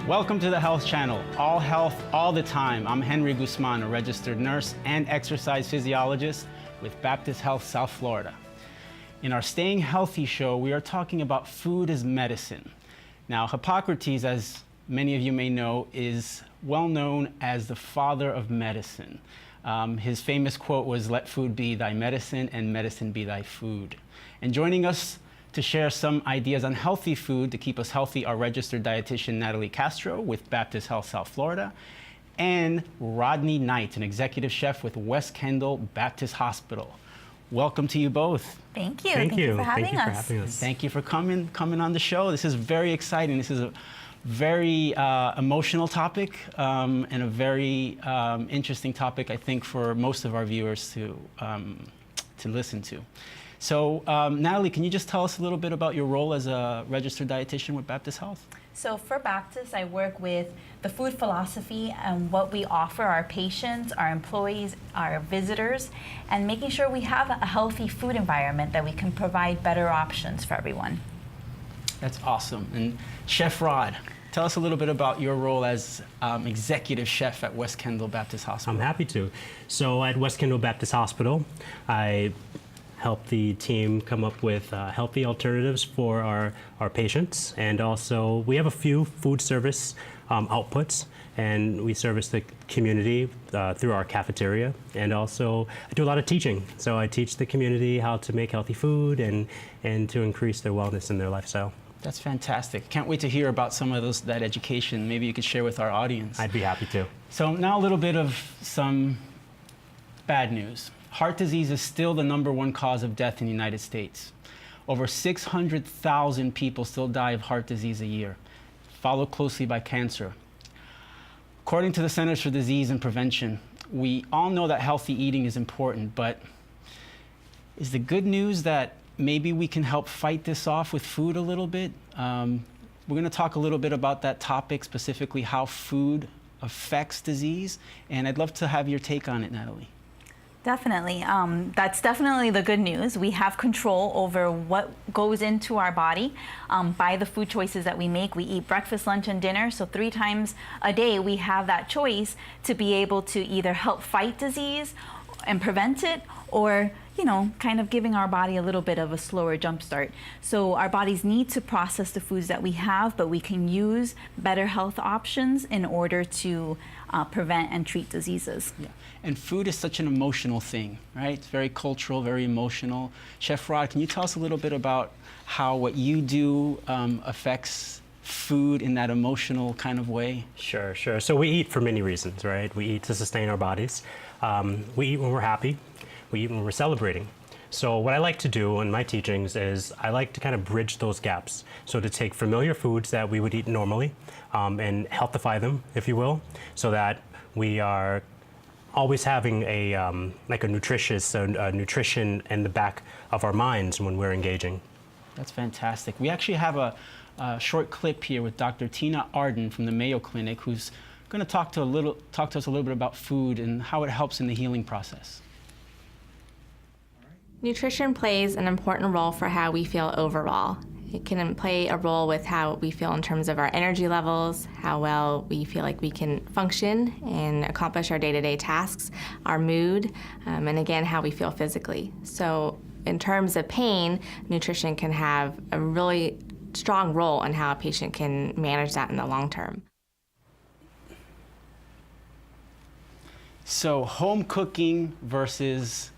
Welcome to the Health Channel, all health, all the time. I'm Henry Guzman, a registered nurse and exercise physiologist with Baptist Health, South Florida. In our Staying Healthy show, we are talking about food as medicine. Now, Hippocrates, as many of you may know, is well known as the father of medicine. His famous quote was, "Let food be thy medicine and medicine be thy food." And joining us to share some ideas on healthy food to keep us healthy are registered dietitian Natalie Castro with Baptist Health South Florida and Rodney Knight, an executive chef with West Kendall Baptist Hospital. Welcome to you both. Thank you. Thank you for having us. Thank you for coming on the show. This is very exciting. This is a very emotional topic and a very interesting topic, I think, for most of our viewers to listen to. So, Natalie, can you just tell us a little bit about your role as a registered dietitian with Baptist Health? So for Baptist, I work with the food philosophy and what we offer our patients, our employees, our visitors, and making sure we have a healthy food environment that we can provide better options for everyone. That's awesome. And Chef Rod, tell us a little bit about your role as executive chef at West Kendall Baptist Hospital. I'm happy to. So at West Kendall Baptist Hospital, I help the team come up with healthy alternatives for our patients. And also, we have a few food service outputs, and we service the community through our cafeteria. And also, I do a lot of teaching. So I teach the community how to make healthy food and to increase their wellness in their lifestyle. That's fantastic. Can't wait to hear about some of that education. Maybe you could share with our audience. I'd be happy to. So now a little bit of some bad news. Heart disease is still the #1 cause of death in the United States. Over 600,000 people still die of heart disease a year, followed closely by cancer. According to the Centers for Disease and Prevention, we all know that healthy eating is important, but is the good news that maybe we can help fight this off with food a little bit? We're going to talk a little bit about that topic, specifically how food affects disease, and I'd love to have your take on it, Natalie. Definitely. That's definitely the good news. We have control over what goes into our body by the food choices that we make. We eat breakfast, lunch, and dinner. So 3 times a day, we have that choice to be able to either help fight disease and prevent it, or kind of giving our body a little bit of a slower jump start. So our bodies need to process the foods that we have, but we can use better health options in order to prevent and treat diseases. Yeah. And food is such an emotional thing, right? It's very cultural, very emotional. Chef Rod, can you tell us a little bit about how what you do affects food in that emotional kind of way? Sure. So we eat for many reasons, right? We eat to sustain our bodies. We eat when we're happy. We eat when we're celebrating. So what I like to do in my teachings is I like to kind of bridge those gaps. So to take familiar foods that we would eat normally and healthify them, if you will, so that we are always having a nutritious nutrition in the back of our minds when we're engaging. That's fantastic. We actually have a short clip here with Dr. Tina Arden from the Mayo Clinic, who's going to talk to us a little bit about food and how it helps in the healing process. Nutrition plays an important role for how we feel overall. It can play a role with how we feel in terms of our energy levels, how well we feel like we can function and accomplish our day-to-day tasks, our mood, and again, how we feel physically. So in terms of pain, nutrition can have a really strong role in how a patient can manage that in the long term. So home cooking versus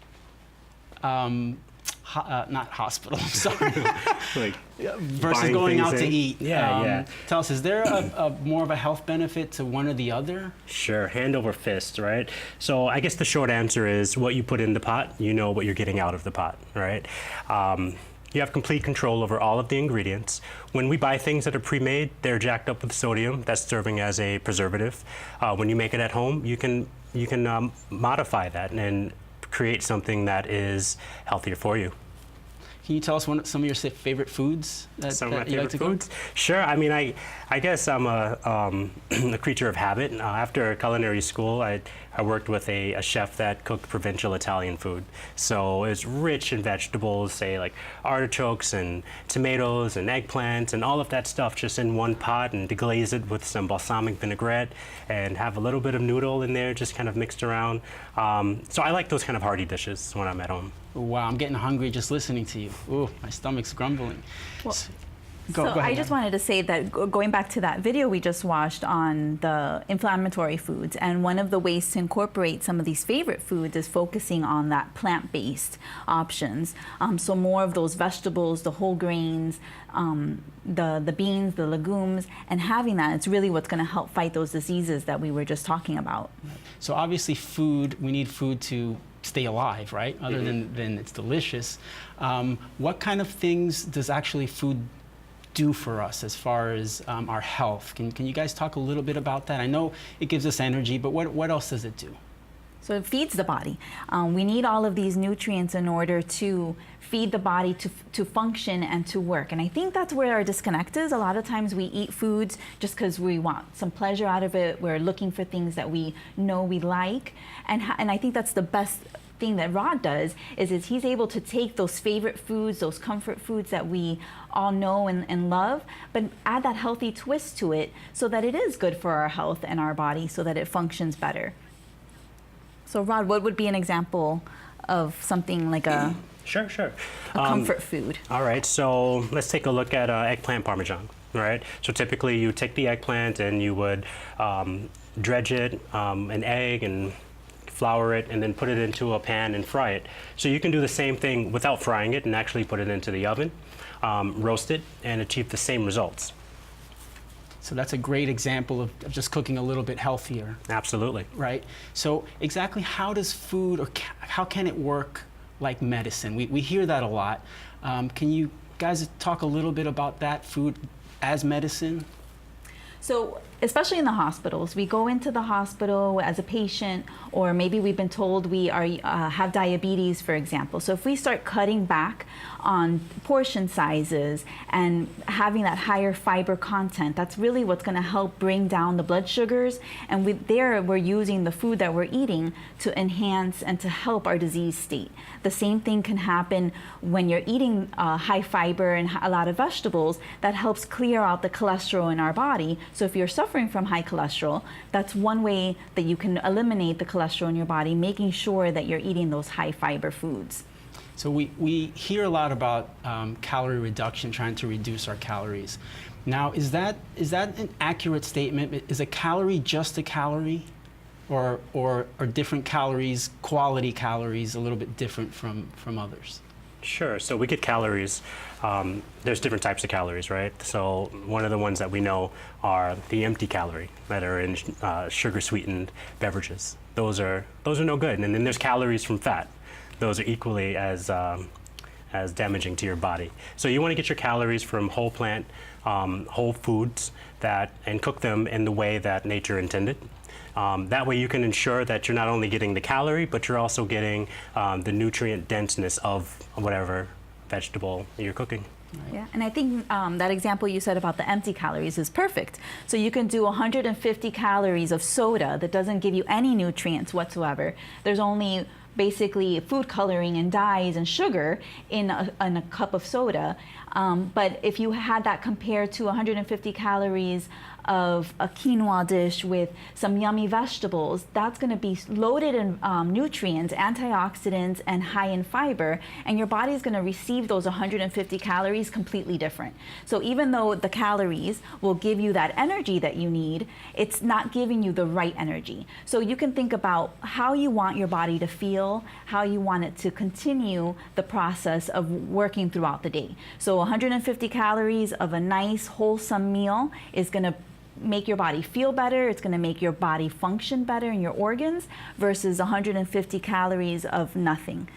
not hospital, I'm sorry. Versus going out to eat. Yeah. Tell us, is there a more of a health benefit to one or the other? Sure, hand over fist, right? So I guess the short answer is what you put in the pot, you know what you're getting out of the pot, right? You have complete control over all of the ingredients. When we buy things that are pre-made, they're jacked up with sodium. That's serving as a preservative. When you make it at home, you can modify that and create something that is healthier for you. Can you tell us some of your favorite foods Some of my that you like favorite to cook? foods? Sure. I mean, I guess I'm a creature of habit. After culinary school, I worked with a chef that cooked provincial Italian food. So it's rich in vegetables, say like artichokes and tomatoes and eggplants and all of that stuff just in one pot, and deglaze it with some balsamic vinaigrette and have a little bit of noodle in there just kind of mixed around. So I like those kind of hearty dishes when I'm at home. Wow, I'm getting hungry just listening to you. Ooh, my stomach's grumbling. Well, Go so ahead, I just wanted to say that going back to that video we just watched on the inflammatory foods, and one of the ways to incorporate some of these favorite foods is focusing on that plant-based options. So more of those vegetables, the whole grains, the beans, the legumes, and having that, it's really what's going to help fight those diseases that we were just talking about. So obviously we need food to stay alive, right? Other than it's delicious. What kind of things does actually food do for us as far as our health? Can you guys talk a little bit about that? I know it gives us energy, but what else does it do? So it feeds the body. We need all of these nutrients in order to feed the body to function and to work. And I think that's where our disconnect is. A lot of times we eat foods just because we want some pleasure out of it. We're looking for things that we know we like. And I think that's the best thing that Rod does is he's able to take those favorite foods, those comfort foods that we all know and love, but add that healthy twist to it so that it is good for our health and our body so that it functions better. So Rod, what would be an example of something like a Sure. comfort food? All right, so let's take a look at eggplant parmesan. All right, so typically you take the eggplant and you would dredge it, an egg, and flour it, and then put it into a pan and fry it. So you can do the same thing without frying it and actually put it into the oven, roast it, and achieve the same results. So that's a great example of just cooking a little bit healthier, Absolutely. right? So exactly how does food, or how can it work like medicine? We hear that a lot. Can you guys talk a little bit about that, food as medicine? So especially in the hospitals, we go into the hospital as a patient, or maybe we've been told we are have diabetes, for example. So if we start cutting back on portion sizes and having that higher fiber content, that's really what's going to help bring down the blood sugars. And we're using the food that we're eating to enhance and to help our disease state. The same thing can happen when you're eating high fiber and a lot of vegetables. That helps clear out the cholesterol in our body. So if you're suffering from high cholesterol, that's one way that you can eliminate the cholesterol in your body, making sure that you're eating those high fiber foods. So we hear a lot about calorie reduction, trying to reduce our calories. Now, is that an accurate statement? Is a calorie just a calorie? Or are different calories, quality calories, a little bit different from others? Sure. So we get calories. There's different types of calories, right? So one of the ones that we know are the empty calorie that are in sugar-sweetened beverages. Those are no good. And then there's calories from fat. Those are equally as damaging to your body. So you want to get your calories from whole plant, whole foods and cook them in the way that nature intended. That way you can ensure that you're not only getting the calorie, but you're also getting the nutrient denseness of whatever vegetable you're cooking. Yeah, and I think that example you said about the empty calories is perfect. So you can do 150 calories of soda that doesn't give you any nutrients whatsoever. There's only basically food coloring and dyes and sugar in a cup of soda. But if you had that compared to 150 calories of a quinoa dish with some yummy vegetables, that's going to be loaded in nutrients, antioxidants, and high in fiber, and your body is going to receive those 150 calories completely different. So even though the calories will give you that energy that you need, it's not giving you the right energy. So you can think about how you want your body to feel, how you want it to continue the process of working throughout the day. So 150 calories of a nice wholesome meal is going to make your body feel better, it's going to make your body function better in your organs, versus 150 calories of nothing.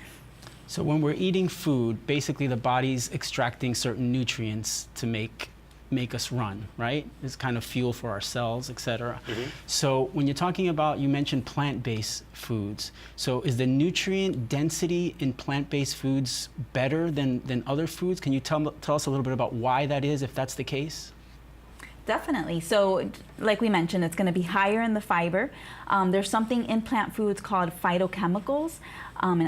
So when we're eating food, basically the body's extracting certain nutrients to make make us run, right? It's kind of fuel for our cells, et cetera. So when you're talking about, you mentioned plant-based foods. So is the nutrient density in plant-based foods better than other foods? Can you tell us a little bit about why that is, if that's the case? Definitely. So, like we mentioned, it's going to be higher in the fiber. There's something in plant foods called phytochemicals,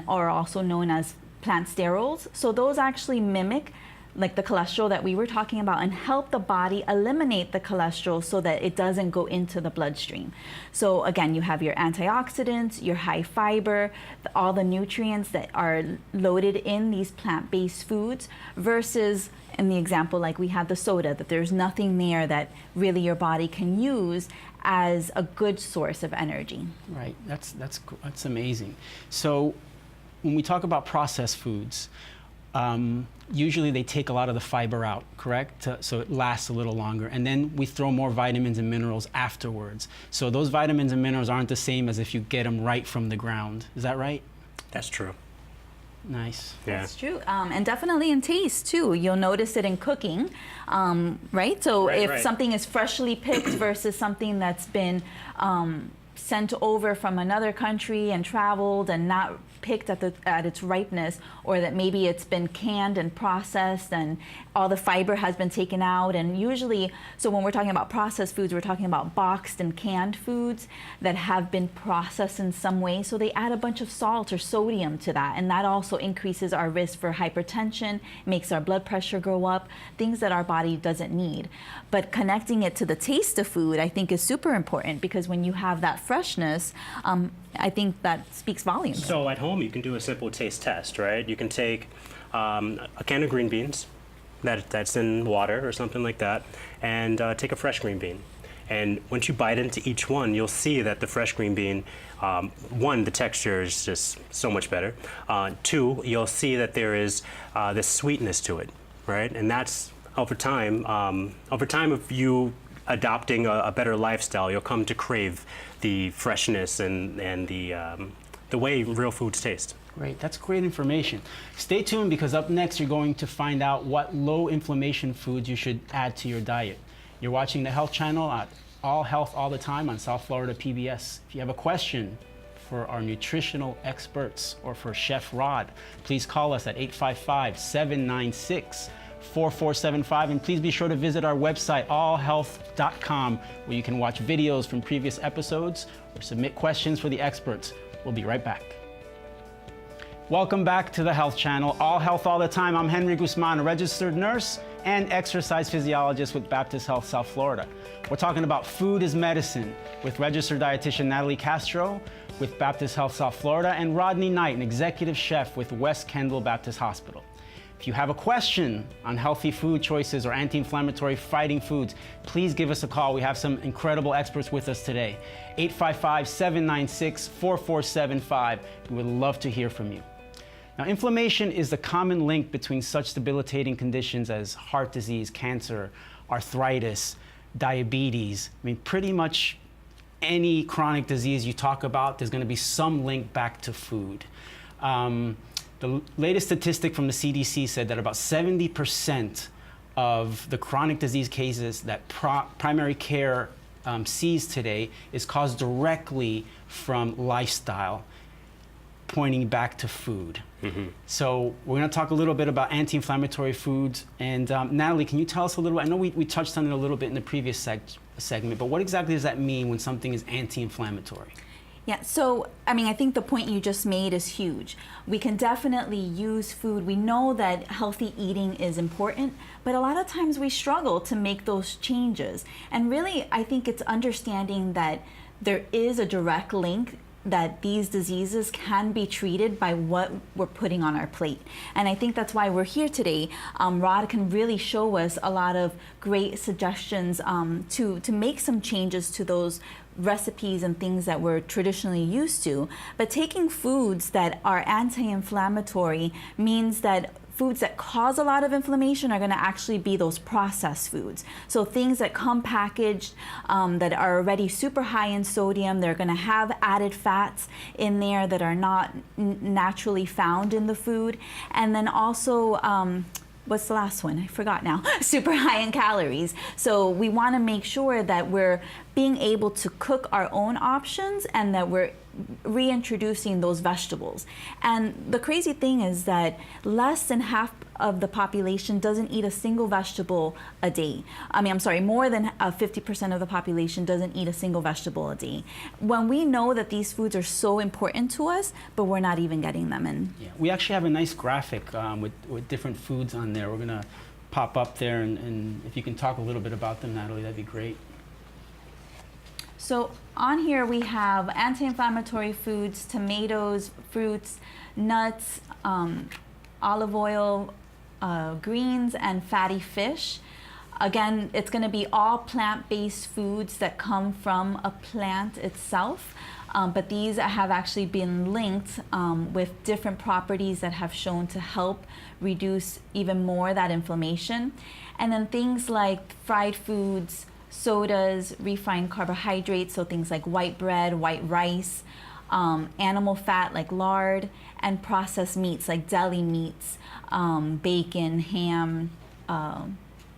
or also known as plant sterols. So those actually mimic like the cholesterol that we were talking about and help the body eliminate the cholesterol so that it doesn't go into the bloodstream. So again, you have your antioxidants, your high fiber, all the nutrients that are loaded in these plant-based foods versus in the example like we had the soda, that there's nothing there that really your body can use as a good source of energy. Right, that's amazing. So when we talk about processed foods, usually they take a lot of the fiber out, correct? So it lasts a little longer. And then we throw more vitamins and minerals afterwards. So those vitamins and minerals aren't the same as if you get them right from the ground. Is that right? That's true. Nice. Yeah. That's true. And definitely in taste too. You'll notice it in cooking, right? So if something is freshly picked versus something that's been sent over from another country and traveled and not picked at its ripeness, or that maybe it's been canned and processed and all the fiber has been taken out. And usually, so when we're talking about processed foods, we're talking about boxed and canned foods that have been processed in some way. So they add a bunch of salt or sodium to that, and that also increases our risk for hypertension, makes our blood pressure go up, things that our body doesn't need. But connecting it to the taste of food, I think, is super important, because when you have that freshness, I think that speaks volumes. So at home, you can do a simple taste test, right? You can take a can of green beans that's in water or something like that, and take a fresh green bean. And once you bite into each one, you'll see that the fresh green bean, one, the texture is just so much better. Two, you'll see that there is this sweetness to it, right? And that's over time of you adopting a better lifestyle, you'll come to crave the freshness and the way real foods taste. Great, that's great information. Stay tuned, because up next you're going to find out what low inflammation foods you should add to your diet. You're watching the Health Channel at All Health All the Time on South Florida PBS. If you have a question for our nutritional experts or for Chef Rod, please call us at 855-796-4475, and please be sure to visit our website, allhealth.com, where you can watch videos from previous episodes or submit questions for the experts. We'll be right back. Welcome back to the Health Channel, All Health All the Time. I'm Henry Guzman, a registered nurse and exercise physiologist with Baptist Health South Florida. We're talking about food is medicine with registered dietitian Natalie Castro with Baptist Health South Florida, and Rodney Knight, an executive chef with West Kendall Baptist Hospital. If you have a question on healthy food choices or anti-inflammatory fighting foods, please give us a call. We have some incredible experts with us today. 855-796-4475. We would love to hear from you. Now, inflammation is the common link between such debilitating conditions as heart disease, cancer, arthritis, diabetes. I mean, pretty much any chronic disease you talk about, there's going to be some link back to food. The latest statistic from the CDC said that about 70% of the chronic disease cases that primary care sees today is caused directly from lifestyle, pointing back to food. So we're going to talk a little bit about anti-inflammatory foods. And Natalie, can you tell us a little bit? I know we touched on it a little bit in the previous segment, but what exactly does that mean when something is anti-inflammatory? Yeah, so, I mean, I think the point you just made is huge. We can definitely use food. We know that healthy eating is important, but a lot of times we struggle to make those changes. And really, I think it's understanding that there is a direct link that these diseases can be treated by what we're putting on our plate. And I think that's why we're here today. Rod can really show us a lot of great suggestions to make some changes to those recipes and things that we're traditionally used to. But taking foods that are anti-inflammatory means that foods that cause a lot of inflammation are going to actually be those processed foods. So things that come packaged that are already super high in sodium, they're going to have added fats in there that are not naturally found in the food. And then also what's the last one? I forgot now. Super high in calories. So we want to make sure that we're being able to cook our own options and that we're reintroducing those vegetables. And the crazy thing is that less than half of the population doesn't eat a single vegetable a day. I'm sorry, more than 50% of the population doesn't eat a single vegetable a day. When we know that these foods are so important to us, but we're not even getting them in. Yeah, we actually have a nice graphic with different foods on there. We're gonna pop up there, and if you can talk a little bit about them, Natalie, that'd be great. So on here we have anti-inflammatory foods, tomatoes, fruits, nuts, olive oil, greens, and fatty fish. Again, it's going to be all plant-based foods that come from a plant itself, but these have actually been linked with different properties that have shown to help reduce even more that inflammation. And then things like fried foods, sodas, refined carbohydrates, so things like white bread, white rice, animal fat like lard, and processed meats like deli meats, bacon, ham,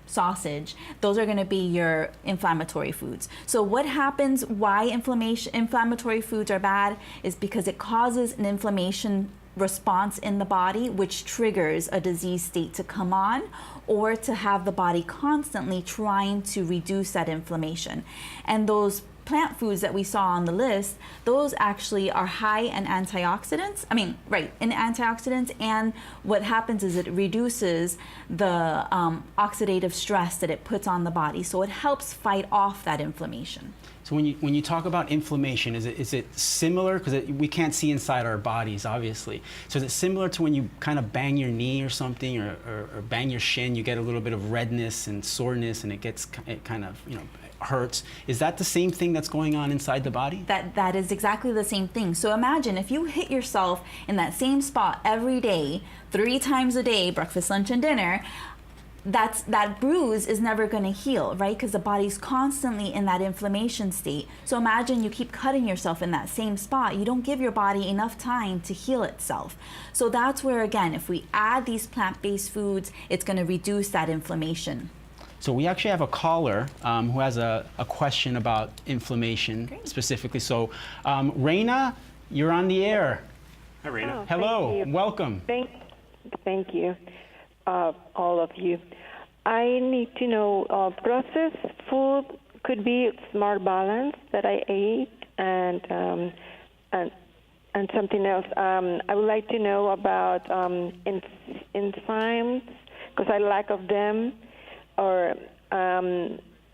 sausage. Those are going to be your inflammatory foods. So what happens, why inflammatory foods are bad, is because it causes an inflammation response in the body, which triggers a disease state to come on, or to have the body constantly trying to reduce that inflammation. And those plant foods that we saw on the list, those actually are high in antioxidants. In antioxidants, and what happens is it reduces the oxidative stress that it puts on the body. So it helps fight off that inflammation. So when you talk about inflammation, is it similar? Because we can't see inside our bodies, obviously. So is it similar to when you kind of bang your knee or something, or bang your shin, you get a little bit of redness and soreness, and it kind of hurts? Is that the same thing that's going on inside the body? That is exactly the same thing. So imagine if you hit yourself in that same spot every day, 3 times a day, breakfast, lunch, and dinner. That bruise is never going to heal, right? Because the body's constantly in that inflammation state. So imagine you keep cutting yourself in that same spot. You don't give your body enough time to heal itself. So that's where, again, if we add these plant-based foods, it's going to reduce that inflammation. So we actually have a caller who has a question about inflammation. Great. Specifically. So Raina, you're on the air. Hi, Raina. Oh, hello, welcome. Thank you, all of you. I need to know, processed food could be Smart Balance that I ate, and something else. I would like to know about enzymes, because I lack of them, or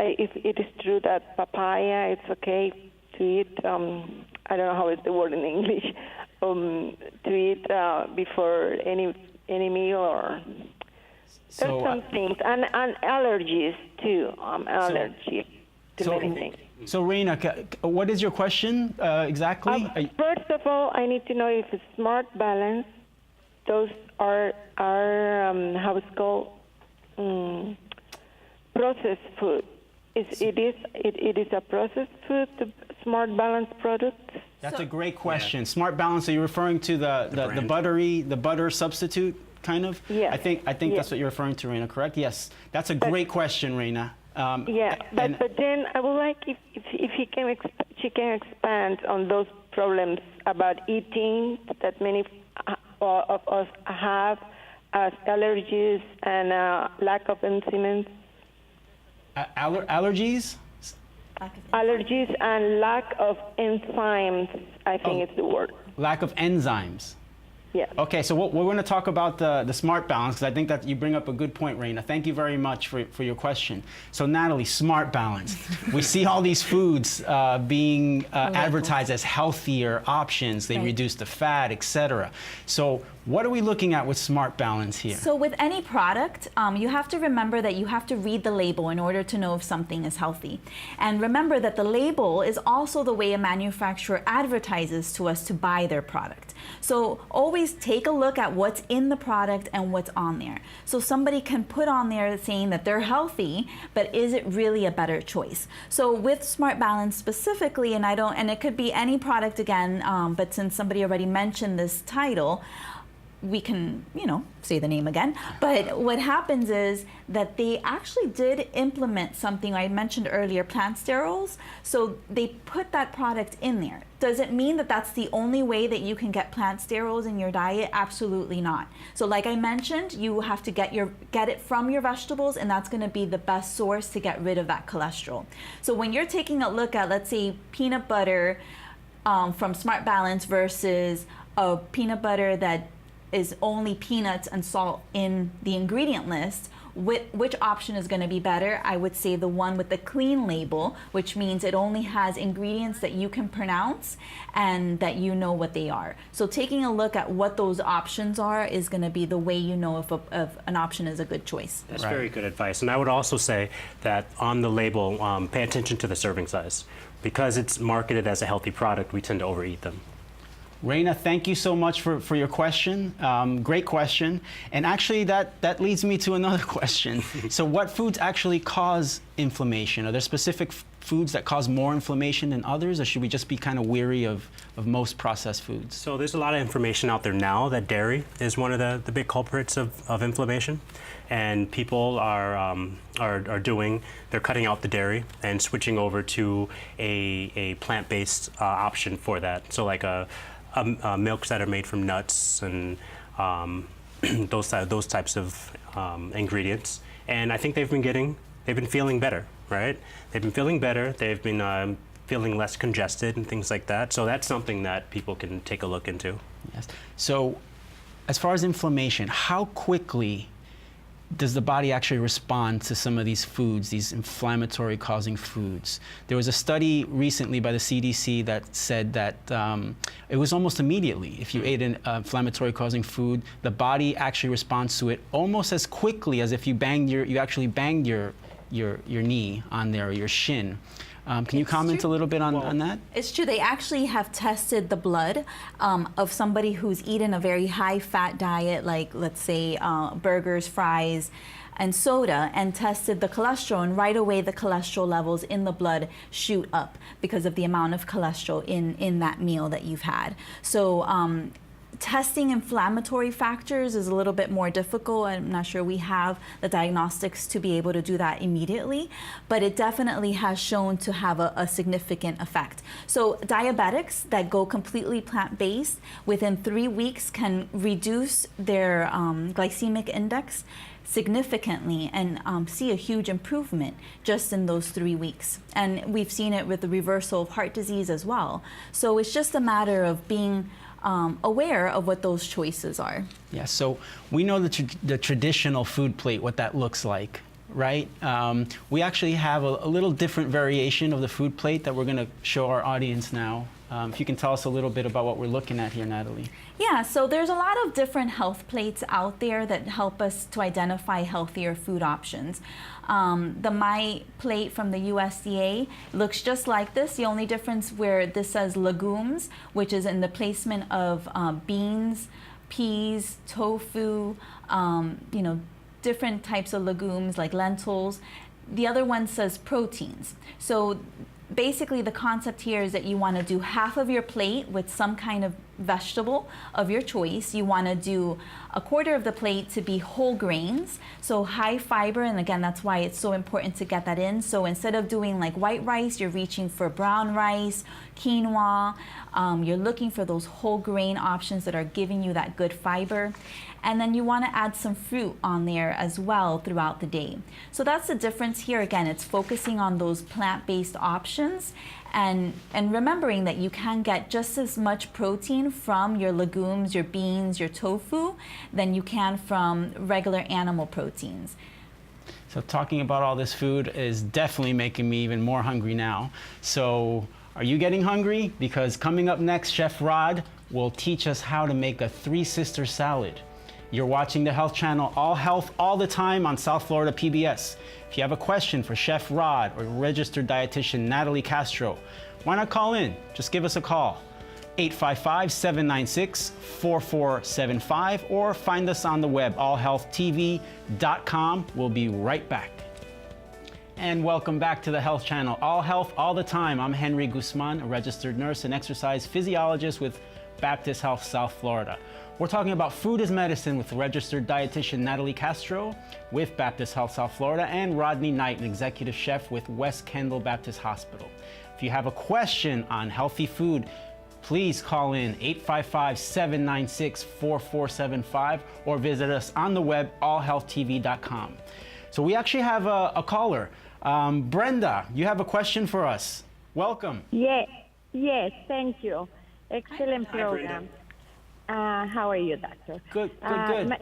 if it is true that papaya, it's okay to eat. I don't know how is the word in English. To eat before any meal, or there's some things, and allergies too. Allergy to many things. So Raina, what is your question exactly? First of all, I need to know if it's Smart Balance. Those are how it's called, processed food. It is a processed food, the Smart Balance product? That's a great question. Yeah. Smart Balance, are you referring to the butter substitute, kind of? Yeah. I think that's what you're referring to, Raina, correct? Yes. That's a great question, Raina. But then I would like if she can expand on those problems about eating that many of us have, as allergies and lack of enzymes. Allergies? Allergies and lack of enzymes, I think it's the word. Lack of enzymes. Yeah. Okay, so we're going to talk about the Smart Balance, because I think that you bring up a good point, Raina. Thank you very much for your question. So Natalie, Smart Balance. We see all these foods being advertised as healthier options. They reduce the fat, etc. So what are we looking at with Smart Balance here? So with any product, you have to remember that you have to read the label in order to know if something is healthy. And remember that the label is also the way a manufacturer advertises to us to buy their product. So always take a look at what's in the product and what's on there. So somebody can put on there saying that they're healthy, but is it really a better choice? So with Smart Balance specifically, and it could be any product again, but since somebody already mentioned this title, we can, say the name again. But what happens is that they actually did implement something I mentioned earlier, plant sterols. So they put that product in there. Does it mean that that's the only way that you can get plant sterols in your diet? Absolutely not. So like I mentioned, you have to get it from your vegetables, and that's going to be the best source to get rid of that cholesterol. So when you're taking a look at, let's say, peanut butter from Smart Balance versus a peanut butter that is only peanuts and salt in the ingredient list, which option is going to be better? I would say the one with the clean label, which means it only has ingredients that you can pronounce and that you know what they are. So taking a look at what those options are is going to be the way you know if an option is a good choice. That's very good advice. And I would also say that on the label, pay attention to the serving size. Because it's marketed as a healthy product, we tend to overeat them. Reina, thank you so much for your question. Great question. And actually, that leads me to another question. So what foods actually cause inflammation? Are there specific foods that cause more inflammation than others, or should we just be kind of weary of most processed foods? So there's a lot of information out there now that dairy is one of the big culprits of inflammation. And people they're cutting out the dairy and switching over to a plant-based option for that. So like milks that are made from nuts and those types of ingredients. And I think they've been feeling better, right? They've been feeling better. They've been feeling less congested and things like that. So that's something that people can take a look into. Yes. So as far as inflammation, how quickly does the body actually respond to some of these foods, these inflammatory causing foods? There was a study recently by the CDC that said that it was almost immediately. If you ate an inflammatory causing food, the body actually responds to it almost as quickly as if you actually banged your knee on there, or your shin. Can you comment a little bit on that? It's true. They actually have tested the blood of somebody who's eaten a very high-fat diet, like, let's say, burgers, fries, and soda, and tested the cholesterol, and right away the cholesterol levels in the blood shoot up because of the amount of cholesterol in that meal that you've had. So testing inflammatory factors is a little bit more difficult. I'm not sure we have the diagnostics to be able to do that immediately, but it definitely has shown to have a significant effect. So diabetics that go completely plant-based within 3 weeks can reduce their glycemic index significantly and see a huge improvement just in those 3 weeks. And we've seen it with the reversal of heart disease as well. So it's just a matter of being aware of what those choices are. Yeah, so we know the traditional food plate, what that looks like, right? We actually have a little different variation of the food plate that we're going to show our audience now. If you can tell us a little bit about what we're looking at here, Natalie. Yeah, so there's a lot of different health plates out there that help us to identify healthier food options. The My Plate from the USDA looks just like this. The only difference where this says legumes, which is in the placement of beans, peas, tofu, different types of legumes like lentils. The other one says proteins. So basically the concept here is that you want to do half of your plate with some kind of vegetable of your choice. You want to do a quarter of the plate to be whole grains, so high fiber, and again, that's why it's so important to get that in. So instead of doing like white rice, you're reaching for brown rice, quinoa. You're looking for those whole grain options that are giving you that good fiber. And then you want to add some fruit on there as well throughout the day. So that's the difference here. Again, it's focusing on those plant-based options and remembering that you can get just as much protein from your legumes, your beans, your tofu than you can from regular animal proteins. So talking about all this food is definitely making me even more hungry now. So are you getting hungry? Because coming up next, Chef Rod will teach us how to make a three-sister salad. You're watching the Health Channel, all health, all the time on South Florida PBS. If you have a question for Chef Rod or registered dietitian Natalie Castro, why not call in? Just give us a call, 855-796-4475, or find us on the web, allhealthtv.com. We'll be right back. And welcome back to the Health Channel, all health, all the time. I'm Henry Guzman, a registered nurse and exercise physiologist with Baptist Health South Florida. We're talking about food as medicine with registered dietitian Natalie Castro with Baptist Health South Florida and Rodney Knight, an executive chef with West Kendall Baptist Hospital. If you have a question on healthy food, please call in 855-796-4475 or visit us on the web, allhealthtv.com. So we actually have a caller. Brenda, you have a question for us. Welcome. Yes, thank you. Excellent program. How are you, doctor? Good. My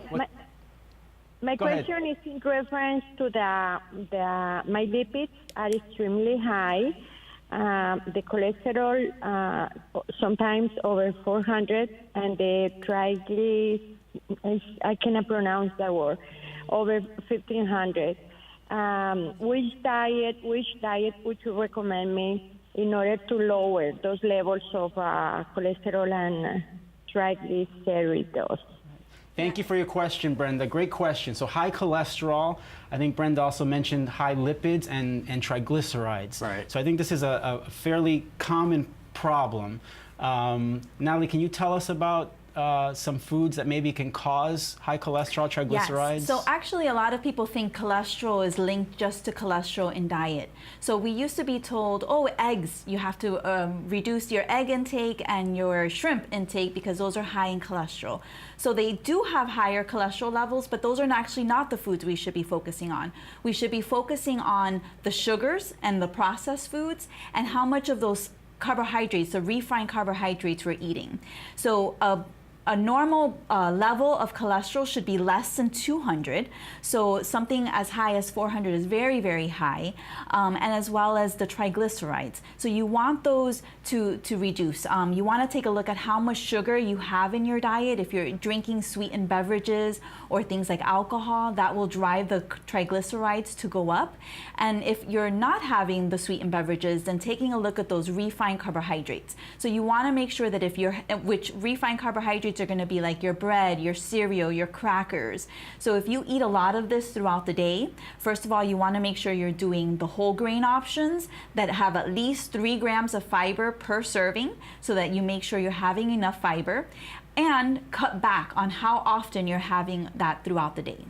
Go ahead. question is in reference to my lipids are extremely high. The cholesterol sometimes over 400, and the triglycerides, I cannot pronounce that word, over 1500. Which diet would you recommend me in order to lower those levels of cholesterol and triglycerides? Thank you for your question, Brenda. Great question. So high cholesterol, I think Brenda also mentioned high lipids and triglycerides. Right. So I think this is a fairly common problem. Natalie, can you tell us about some foods that maybe can cause high cholesterol, triglycerides? Yes. So actually a lot of people think cholesterol is linked just to cholesterol in diet. So we used to be told, oh, eggs, you have to reduce your egg intake and your shrimp intake because those are high in cholesterol. So they do have higher cholesterol levels, but those are actually not the foods we should be focusing on. We should be focusing on the sugars and the processed foods and how much of those carbohydrates, the refined carbohydrates we're eating. So a normal level of cholesterol should be less than 200. So something as high as 400 is very, very high, and as well as the triglycerides. So you want those to reduce. You want to take a look at how much sugar you have in your diet. If you're drinking sweetened beverages or things like alcohol, that will drive the triglycerides to go up. And if you're not having the sweetened beverages, then taking a look at those refined carbohydrates. So you want to make sure that which refined carbohydrates are going to be like your bread, your cereal, your crackers. So if you eat a lot of this throughout the day, first of all, you want to make sure you're doing the whole grain options that have at least 3 grams of fiber per serving so that you make sure you're having enough fiber, and cut back on how often you're having that throughout the day.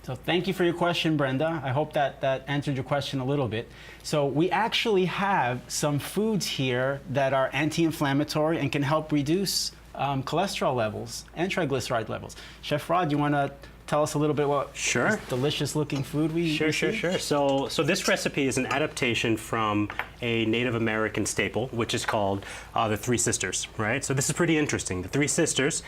So thank you for your question, Brenda. I hope that answered your question a little bit. So we actually have some foods here that are anti-inflammatory and can help reduce cholesterol levels and triglyceride levels. Chef Rod, you want to tell us a little bit about this delicious looking food we Sure. see? So this recipe is an adaptation from a Native American staple, which is called the Three Sisters, right? So this is pretty interesting. The Three Sisters,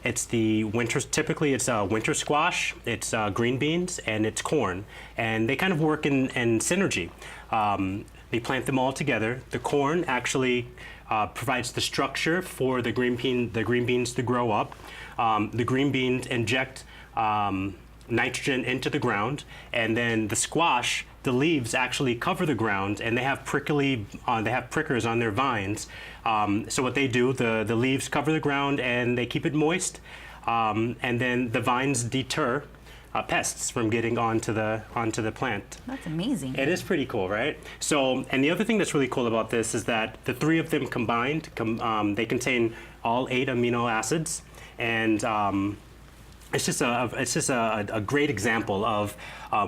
it's typically it's winter squash, it's green beans, and it's corn. And they kind of work in synergy. They plant them all together. The corn actually provides the structure for the green beans to grow up. The green beans inject nitrogen into the ground, and then the squash, the leaves actually cover the ground, and they have prickers on their vines. So what they do, the leaves cover the ground and they keep it moist, and then the vines deter pests from getting onto the plant. That's amazing. It is pretty cool, right? So, and the other thing that's really cool about this is that the 3 of them combined, they contain all 8 amino acids, and it's just a great example of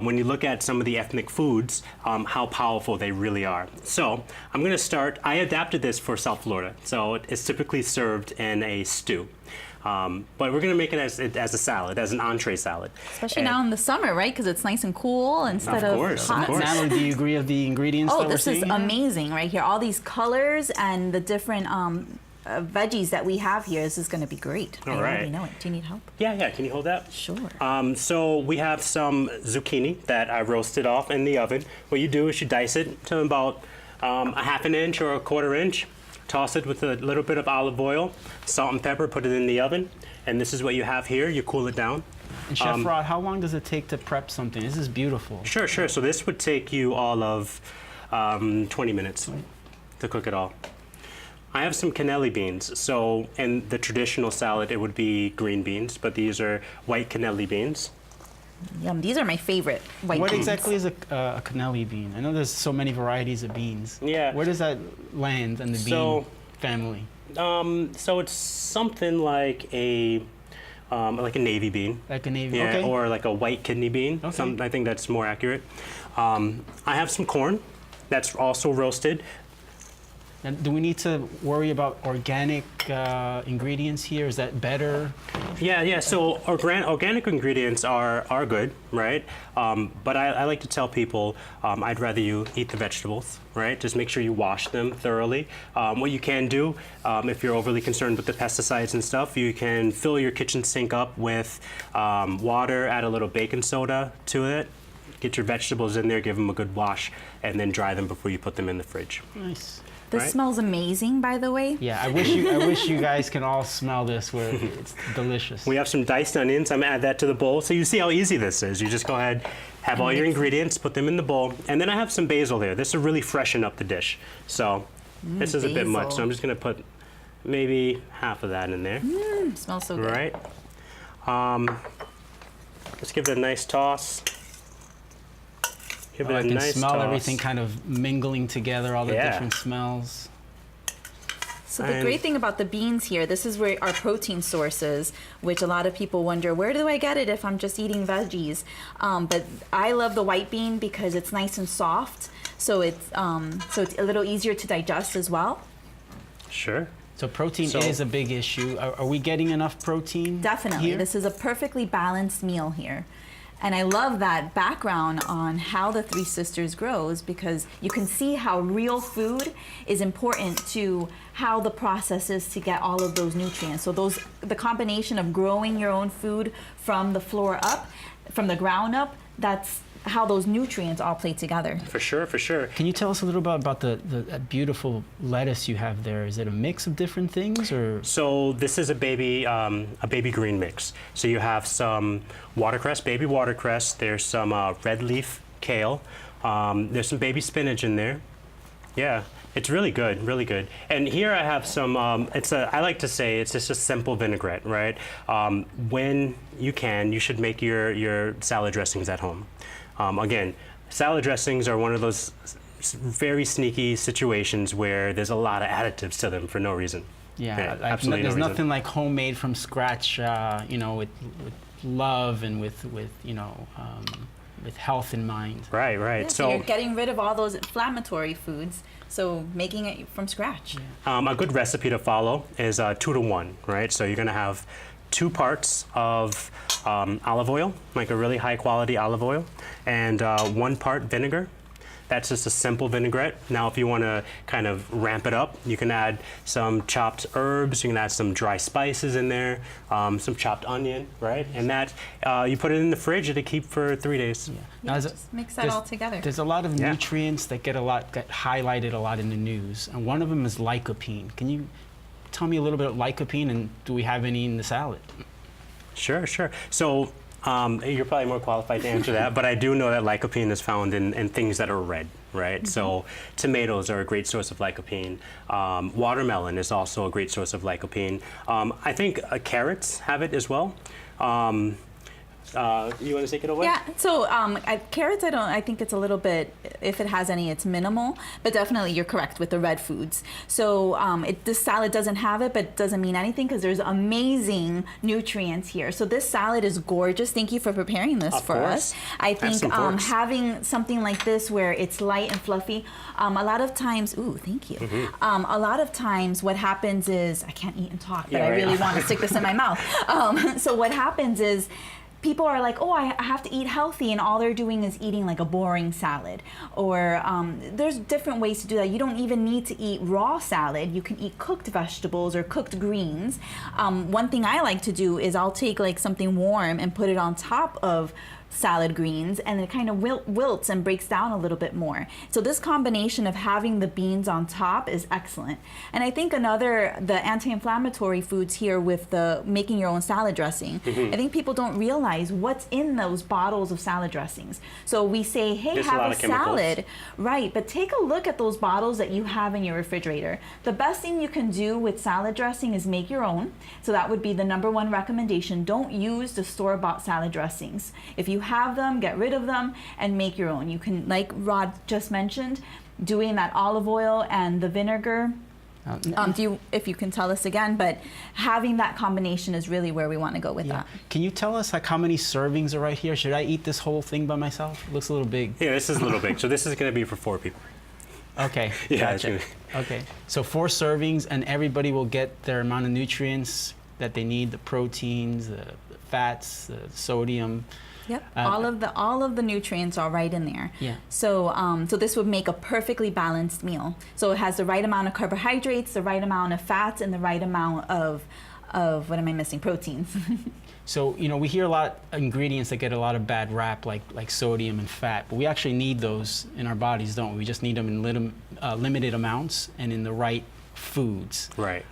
when you look at some of the ethnic foods, how powerful they really are. So I'm going to start. I adapted this for South Florida, so it's typically served in a stew. But we're going to make it as a salad, as an entree salad. Especially now in the summer, right? Because it's nice and cool instead Of course. Natalie, do you agree with the ingredients that we're this is seeing? amazing right here. All these colors and the different veggies that we have here. This is going to be great. All I right. already know it. Do you need help? Yeah. Can you hold that? Sure. So we have some zucchini that I roasted off in the oven. What you do is you dice it to about a half an inch or a quarter inch. Toss it with a little bit of olive oil, salt and pepper, put it in the oven, and this is what you have here. You cool it down. And Chef Rod, how long does it take to prep something? This is beautiful. Sure. So this would take you all of 20 minutes to cook it all. I have some cannelli beans. So in the traditional salad, it would be green beans, but these are white cannelli beans. Yum. These are my favorite white What beans. exactly is a cannelli bean? I know there's so many varieties of beans. Yeah. Where does that land in the bean family? So it's something like a navy bean. Like a navy, Yeah, okay. or like a white kidney bean. Okay. I think that's more accurate. I have some corn that's also roasted. And do we need to worry about organic ingredients here? Is that better? Yeah. So organic ingredients are good, right? But I like to tell people I'd rather you eat the vegetables, right? Just make sure you wash them thoroughly. What you can do, if you're overly concerned with the pesticides and stuff, you can fill your kitchen sink up with water, add a little baking soda to it, get your vegetables in there, give them a good wash, and then dry them before you put them in the fridge. Nice. This Right. smells amazing, by the way. Yeah, I wish you guys can all smell this. Where it's delicious. We have some diced onions. I'm gonna add that to the bowl. So you see how easy this is. You just go ahead, have all your ingredients, put them in the bowl, and then I have some basil here. This will really freshen up the dish. So this is a bit much, basil. so I'm just gonna put maybe half of that in there. Smells so good. Right. Let's give it a nice toss. Give it I a can nice smell toss. everything kind of mingling together, all the Yeah. different smells. So the And- great thing about the beans here, this is where our protein source is, which a lot of people wonder, where do I get it if I'm just eating veggies? But I love the white bean because it's nice and soft, so it's a little easier to digest as well. Sure. So protein So- is a big issue. Are we getting enough protein? Definitely. here? This is a perfectly balanced meal here. And I love that background on how the Three Sisters grows, because you can see how real food is important to how the process is to get all of those nutrients. So the combination of growing your own food from the floor up, from the ground up, that's how those nutrients all play together. For sure, for sure. Can you tell us a little bit about the beautiful lettuce you have there? Is it a mix of different things, or? So this is a baby green mix. So you have some watercress, baby watercress. There's some red leaf kale. There's some baby spinach in there. Yeah, it's really good, really good. And here I have some. I like to say it's just a simple vinaigrette, right? When you can, you should make your salad dressings at home. Again, salad dressings are one of those very sneaky situations where there's a lot of additives to them for no reason. Yeah, absolutely there's no reason. nothing like homemade from scratch, with love and with health in mind. Right, right. Yeah, so you're getting rid of all those inflammatory foods, so making it from scratch. A good recipe to follow is 2 to 1, right? So you're going to have 2 parts of olive oil, like a really high quality olive oil, and 1 part vinegar. That's just a simple vinaigrette. Now, if you want to kind of ramp it up, you can add some chopped herbs, you can add some dry spices in there, some chopped onion, right? And that, you put it in the fridge, it'll keep for 3 days. Now, Just mix that all together. There's a lot of Yeah. nutrients that get highlighted a lot in the news, and one of them is lycopene. Can you tell me a little bit about lycopene, and do we have any in the salad? Sure, sure. So you're probably more qualified to answer that, but I do know that lycopene is found in things that are red, right? So tomatoes are a great source of lycopene. Watermelon is also a great source of lycopene. I think carrots have it as well. You want to take it away? Yeah, so carrots, I think it's a little bit, if it has any, it's minimal, but definitely you're correct with the red foods. So this salad doesn't have it, but it doesn't mean anything because there's amazing nutrients here. So this salad is gorgeous. Thank you for preparing this Of for course. us. I think some forks. having something like this where it's light and fluffy, a lot of times, ooh, thank you. A lot of times what happens is, I can't eat and talk, but Yeah, I right. really want to stick this in my mouth. So what happens is, people are like, oh, I have to eat healthy, and all they're doing is eating like a boring salad. Or there's different ways to do that. You don't even need to eat raw salad. You can eat cooked vegetables or cooked greens. One thing I like to do is I'll take like something warm and put it on top of salad greens, and it kind of wilts and breaks down a little bit more. So this combination of having the beans on top is excellent. And I think the anti-inflammatory foods here with the making your own salad dressing, I think people don't realize what's in those bottles of salad dressings. So we say, hey, There's a lot have a of chemicals. salad, right, but take a look at those bottles that you have in your refrigerator. The best thing you can do with salad dressing is make your own. So that would be the #1 recommendation. Don't use the store-bought salad dressings. If you have them, get rid of them and make your own. You can, like Rod just mentioned, doing that olive oil and the vinegar If you can tell us again, but having that combination is really where we want to go with that. Can you tell us like how many servings are right here? Should I eat this whole thing by myself? It looks a little big. Yeah, this is a little big. So this is going to be for 4 people. Okay, Yeah, gotcha. Okay, so 4 servings, and everybody will get their amount of nutrients that they need: the proteins, the fats, the sodium. Yep. All of the nutrients are right in there. Yeah. So so this would make a perfectly balanced meal. So it has the right amount of carbohydrates, the right amount of fats, and the right amount of what am I missing? Proteins. So, you know, we hear a lot of ingredients that get a lot of bad rap, like sodium and fat, but we actually need those in our bodies, don't we? We just need them in limited amounts and in the right foods. Right.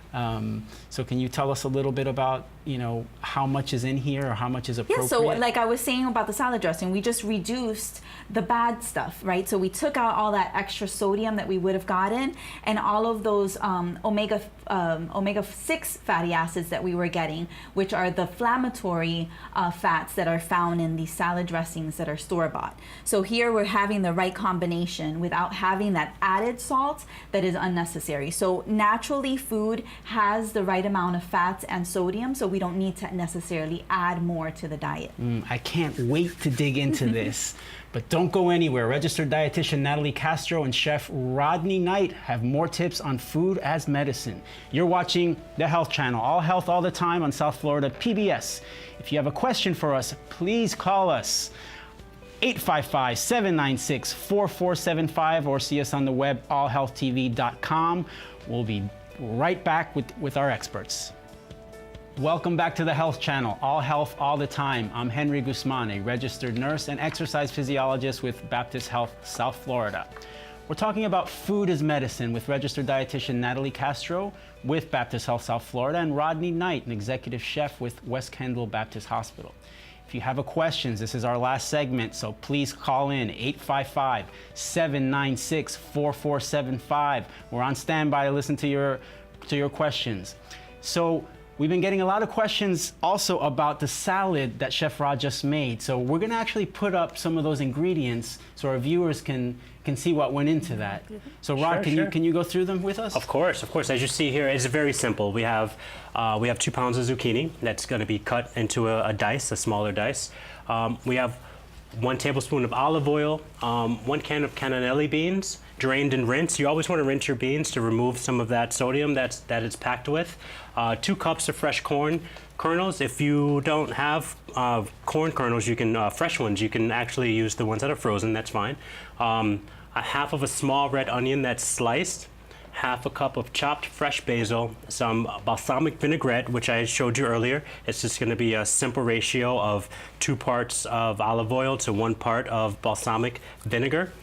So can you tell us a little bit about, you know, how much is in here or how much is appropriate? Yeah, so like I was saying about the salad dressing, we just reduced the bad stuff, right? So we took out all that extra sodium that we would have gotten and all of those omega-6 fatty acids that we were getting, which are the inflammatory fats that are found in these salad dressings that are store-bought. So here we're having the right combination without having that added salt that is unnecessary. So naturally food has the right amount of fats and sodium, so we don't need to necessarily add more to the diet. I can't wait to dig into this. But don't go anywhere. Registered dietitian Natalie Castro and chef Rodney Knight have more tips on food as medicine. You're watching the Health Channel, all health all the time on South Florida PBS. If you have a question for us, please call us 855-796-4475 or see us on the web, allhealthtv.com. We'll be right back with our experts. Welcome back to the Health Channel, all health all the time. I'm Henry Guzman, a registered nurse and exercise physiologist with Baptist Health, South Florida. We're talking about food as medicine with registered dietitian Natalie Castro with Baptist Health, South Florida, and Rodney Knight, an executive chef with West Kendall Baptist Hospital. If you have a questions, this is our last segment, so please call in 855-796-4475. We're on standby to listen to your questions. So we've been getting a lot of questions also about the salad that Chef Rod just made. So we're gonna actually put up some of those ingredients so our viewers can see what went into that. So Rod, can you go through them with us? Of course. As you see here, it's very simple. We have 2 pounds of zucchini that's going to be cut into a dice, a smaller dice. We have 1 tablespoon of olive oil, 1 can of cannellini beans, drained and rinsed. You always want to rinse your beans to remove some of that sodium that it's packed with. 2 cups of fresh corn kernels. If you don't have corn kernels, you can fresh ones. You can actually use the ones that are frozen. That's fine. A half of a small red onion that's sliced. Half a cup of chopped fresh basil, some balsamic vinaigrette, which I showed you earlier. It's just going to be a simple ratio of 2 parts of olive oil to 1 part of balsamic vinegar.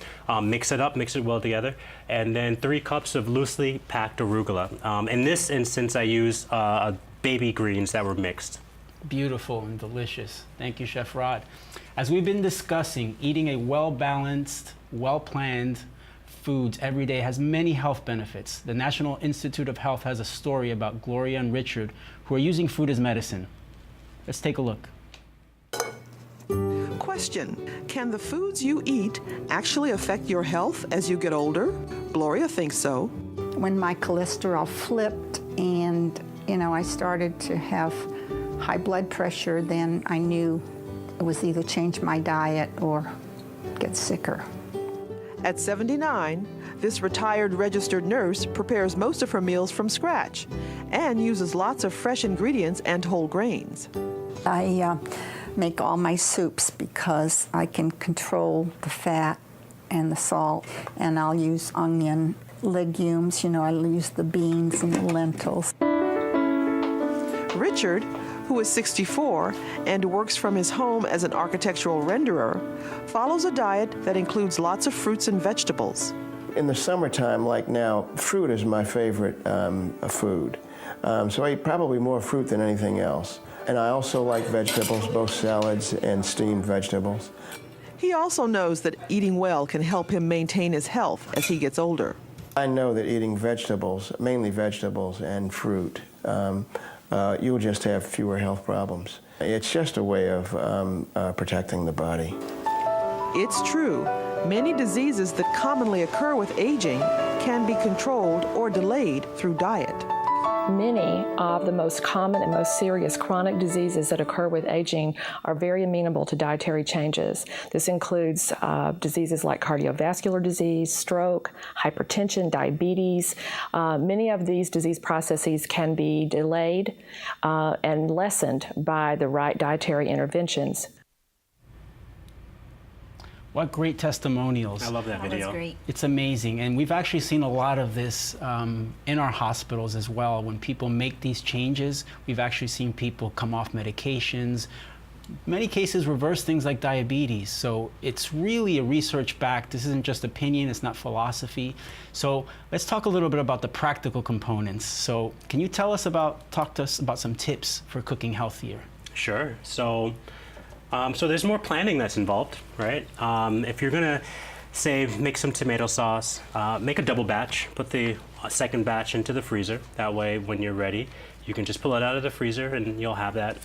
Mix it up, mix it well together. And then 3 cups of loosely packed arugula. In this instance, I use baby greens that were mixed. Beautiful and delicious. Thank you, Chef Rod. As we've been discussing, eating a well-balanced, well-planned foods every day has many health benefits. The National Institute of Health has a story about Gloria and Richard who are using food as medicine. Let's take a look. Question: can the foods you eat actually affect your health as you get older? Gloria thinks so. When my cholesterol flipped and, I started to have high blood pressure, then I knew it was either change my diet or get sicker. At 79, this retired registered nurse prepares most of her meals from scratch and uses lots of fresh ingredients and whole grains. I make all my soups because I can control the fat and the salt, and I'll use onion, legumes, I'll use the beans and the lentils. Richard, who is 64 and works from his home as an architectural renderer, follows a diet that includes lots of fruits and vegetables. In the summertime, like now, fruit is my favorite food. So I eat probably more fruit than anything else. And I also like vegetables, both salads and steamed vegetables. He also knows that eating well can help him maintain his health as he gets older. I know that eating vegetables, mainly vegetables and fruit, you'll just have fewer health problems. It's just a way of protecting the body. It's true Many diseases that commonly occur with aging can be controlled or delayed through diet. Many of the most common and most serious chronic diseases that occur with aging are very amenable to dietary changes. This includes diseases like cardiovascular disease, stroke, hypertension, diabetes. Many of these disease processes can be delayed and lessened by the right dietary interventions. What great testimonials. I love that video. That's great. It's amazing. And we've actually seen a lot of this in our hospitals as well. When people make these changes, we've actually seen people come off medications, many cases reverse things like diabetes. So it's really a research-backed. This isn't just opinion, it's not philosophy. So let's talk a little bit about the practical components. So can you talk to us about some tips for cooking healthier? Sure. So there's more planning that's involved, right? If you're gonna, say, make some tomato sauce, make a double batch, put the second batch into the freezer. That way, when you're ready, you can just pull it out of the freezer and you'll have that.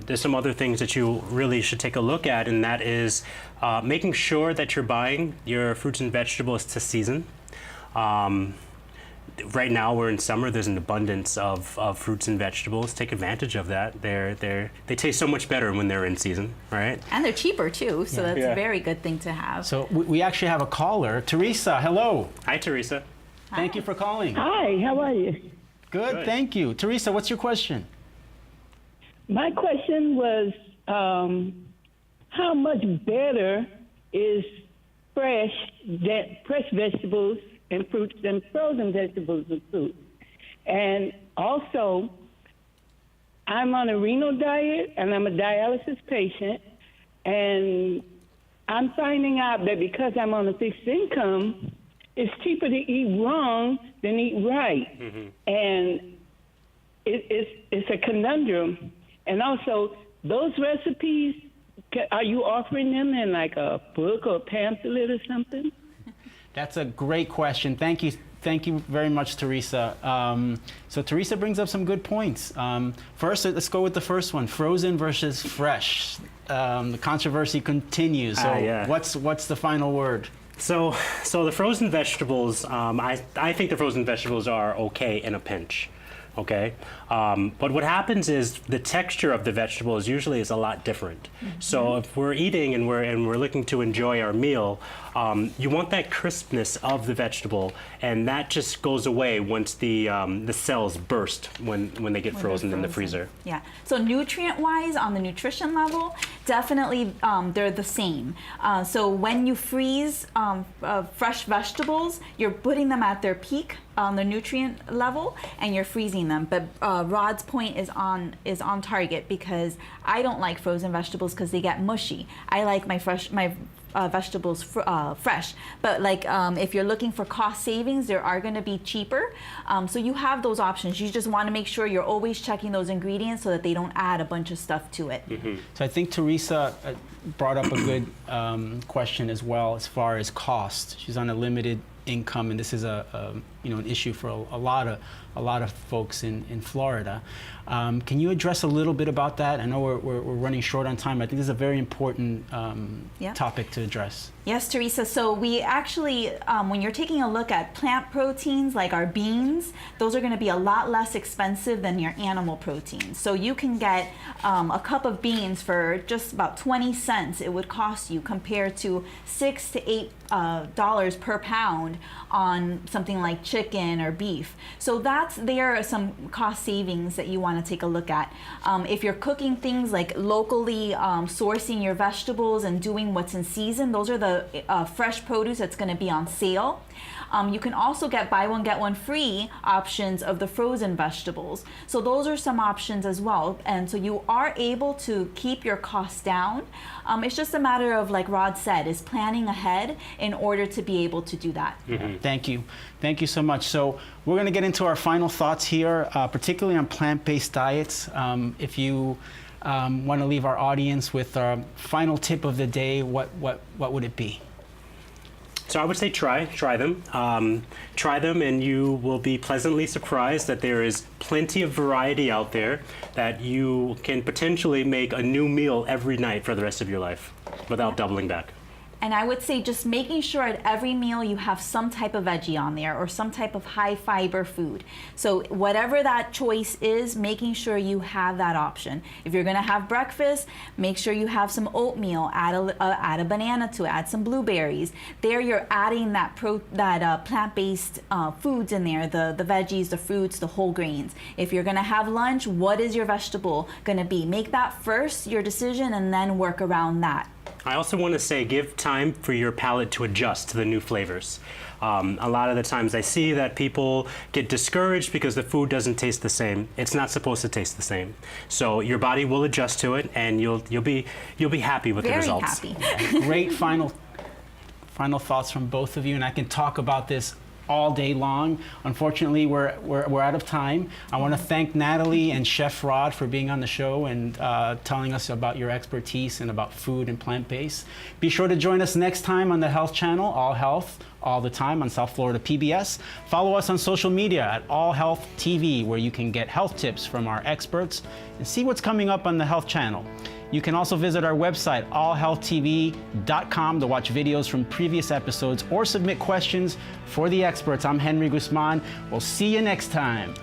There's some other things that you really should take a look at, and that is making sure that you're buying your fruits and vegetables to season. Right now we're in summer. There's an abundance of fruits and vegetables. Take advantage of that. They taste so much better when they're in season, right? And they're cheaper too, so that's a very good thing to have. So we actually have a caller. Teresa, hello. Hi, Teresa. Thank you for calling. Hi, how are you? Good, thank you. Teresa, what's your question? My question was, how much better is fresh vegetables and fruits than frozen vegetables and fruits? And also, I'm on a renal diet and I'm a dialysis patient, and I'm finding out that because I'm on a fixed income, it's cheaper to eat wrong than eat right. Mm-hmm. And it's a conundrum. And also, those recipes, are you offering them in like a book or a pamphlet or something? That's a great question. Thank you. Thank you very much, Teresa. So Teresa brings up some good points. First, let's go with the first one, frozen versus fresh. The controversy continues. So what's the final word? So the frozen vegetables, I think the frozen vegetables are okay in a pinch. Okay, but what happens is the texture of the vegetables usually is a lot different. Mm-hmm. So if we're eating and we're looking to enjoy our meal, you want that crispness of the vegetable, and that just goes away once the cells burst when they get frozen in the freezer. Yeah. So nutrient-wise, on the nutrition level, definitely they're the same. So when you freeze fresh vegetables, you're putting them at their peak on the nutrient level, and you're freezing them. But Rod's point is on target, because I don't like frozen vegetables because they get mushy. I like my vegetables fresh. But like if you're looking for cost savings, there are going to be cheaper. So you have those options. You just want to make sure you're always checking those ingredients so that they don't add a bunch of stuff to it. Mm-hmm. So I think Teresa brought up a good question as well as far as cost. She's on a limited income, and this is an issue for a lot of folks in Florida. Can you address a little bit about that? I know we're running short on time. I think this is a very important topic to address. Yes, Teresa. So we actually, when you're taking a look at plant proteins like our beans, those are going to be a lot less expensive than your animal proteins. So you can get a cup of beans for just about 20 cents. It would cost you, compared to $6 to $8 per pound on something like chicken or beef. So there are some cost savings that you want to take a look at. If you're cooking things like locally sourcing your vegetables and doing what's in season, those are the fresh produce that's going to be on sale. You can also get buy one, get one free options of the frozen vegetables. So those are some options as well. And so you are able to keep your costs down. It's just a matter of, like Rod said, is planning ahead in order to be able to do that. Mm-hmm. Thank you. Thank you so much. So we're going to get into our final thoughts here, particularly on plant-based diets. If you want to leave our audience with our final tip of the day, what would it be? So I would say try them. Try them, and you will be pleasantly surprised that there is plenty of variety out there, that you can potentially make a new meal every night for the rest of your life without doubling back. And I would say just making sure at every meal you have some type of veggie on there or some type of high fiber food. So whatever that choice is, making sure you have that option. If you're gonna have breakfast, make sure you have some oatmeal, add a banana to it, add some blueberries. There you're adding that plant-based foods in there, the veggies, the fruits, the whole grains. If you're gonna have lunch, what is your vegetable gonna be? Make that first your decision and then work around that. I also want to say give time for your palate to adjust to the new flavors. A lot of the times I see that people get discouraged because the food doesn't taste the same. It's not supposed to taste the same. So your body will adjust to it, and you'll be happy with the results. Very happy. Great final thoughts from both of you, and I can talk about this all day long. Unfortunately, we're out of time. I want to thank Natalie and Chef Rod for being on the show and telling us about your expertise and about food and plant-based. Be sure to join us next time on the Health Channel, All Health, all the time on South Florida PBS. Follow us on social media at All Health TV, where you can get health tips from our experts and see what's coming up on the Health Channel. You can also visit our website, allhealthtv.com, to watch videos from previous episodes or submit questions for the experts. I'm Henry Guzman. We'll see you next time.